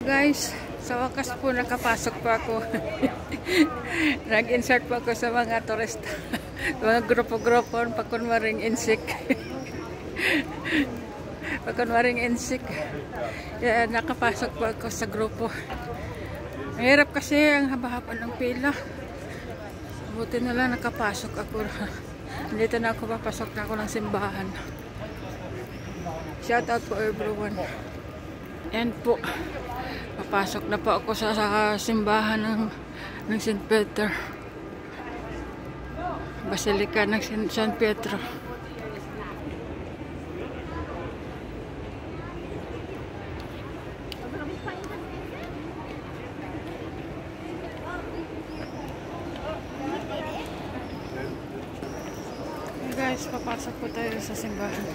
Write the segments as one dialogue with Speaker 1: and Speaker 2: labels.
Speaker 1: Guys, sa wakas po nakapasok po ako. Nag-insert po ako sa mga turista. Mga grupo-grupo, pakunwaring insik. Pakunwaring insik. Yeah, nakapasok po ako sa grupo. Mahirap kasi ang haba-haba ng pila. Buti na lang nakapasok ako. Dito na ako, papasok na ako ng simbahan. Shout out for everyone. And po, papasok na po ako sa simbahan ng St. Peter. Basilica ng San Pedro. Guys, papasok po tayo sa simbahan.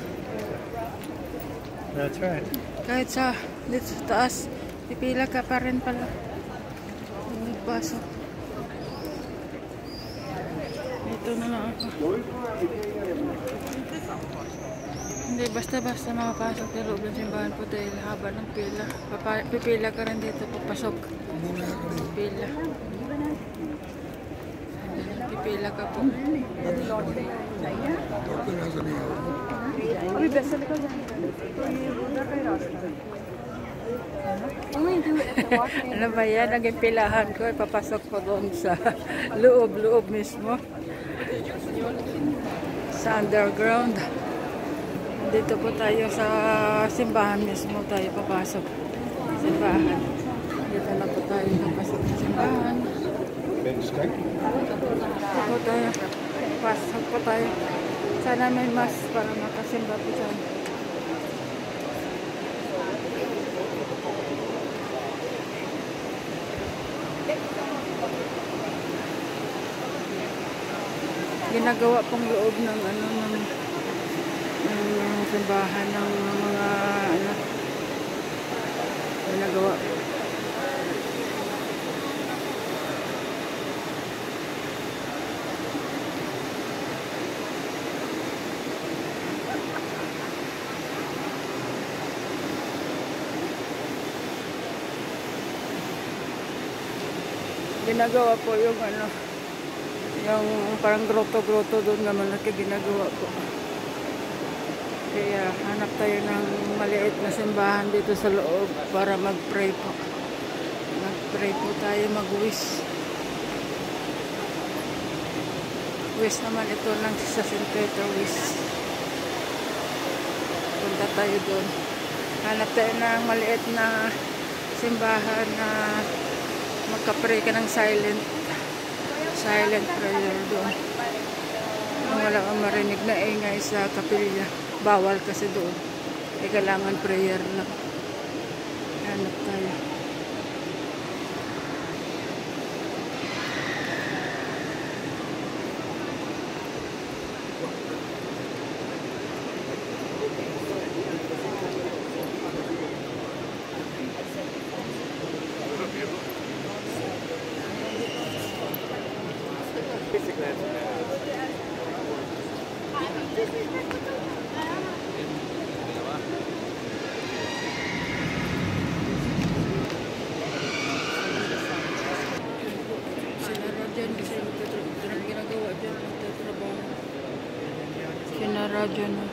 Speaker 2: That's right.
Speaker 1: Kahit sa dito sa taas, pipila ka pa rin pala. Pasok. Dito na lang ako. Hindi, basta-basta makapasok sa loob ng simbahan po dahil haba ng pila. Pipila ka rin dito, papasok. Pipila. Pipila ka po. Ano ba yan? Naging pilahan ko. Papasok po doon sa loob mismo. Sa underground. Dito po tayo sa simbahan mismo tayo papasok. Simbahan. Dito na po tayo papasok sa simbahan. Dito po tayo. Pasok po tayo. Sana may mas para makasimba po dyan. Ginagawa pong loob ng simbahan ng mga ginagawa. Ginagawa po yung yung parang grotto-grotto doon naman ginagawa po. Kaya hanap tayo ng maliit na simbahan dito sa loob para mag-pray po. Mag-pray po tayo, mag-wish. Wish naman ito lang sa St. Peter wish. Punta tayo doon. Hanap tayo ng maliit na simbahan na magka-pray ka ng silent prayer doon. Wala kang marinig na ingay sa kapilya. Bawal kasi doon. Kailangan prayer lang. Hanap tayo. Radyo na.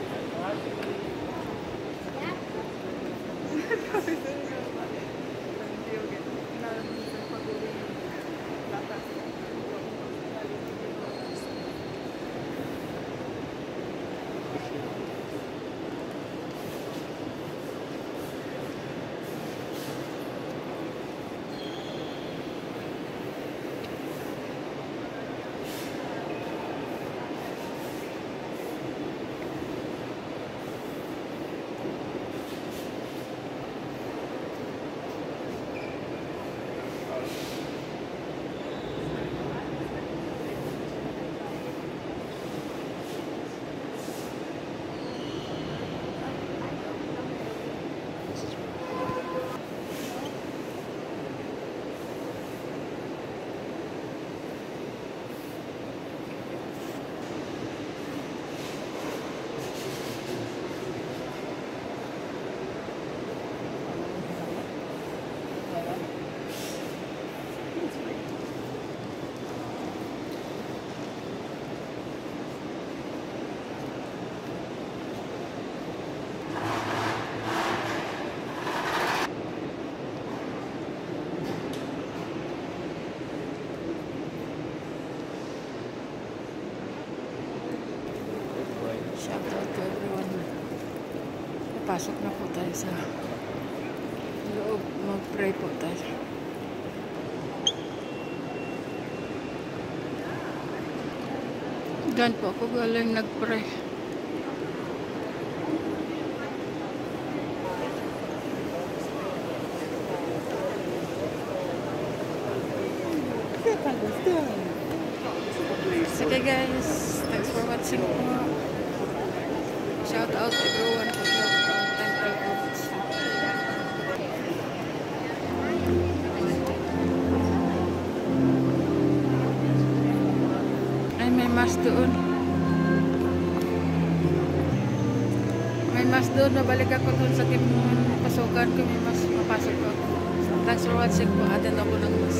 Speaker 1: Pasok na po tayo sa loob. Mag-pray po tayo. Diyan po ako galing nag-pray. Sige guys, thanks for watching po. Shout out everyone who helped on Temple Goods. Ay, may mas doon. May mas doon. Nabalik ako doon sa pasukan ko. May mas mapasok ko. Thanks for watching po. Atin ako ng mas.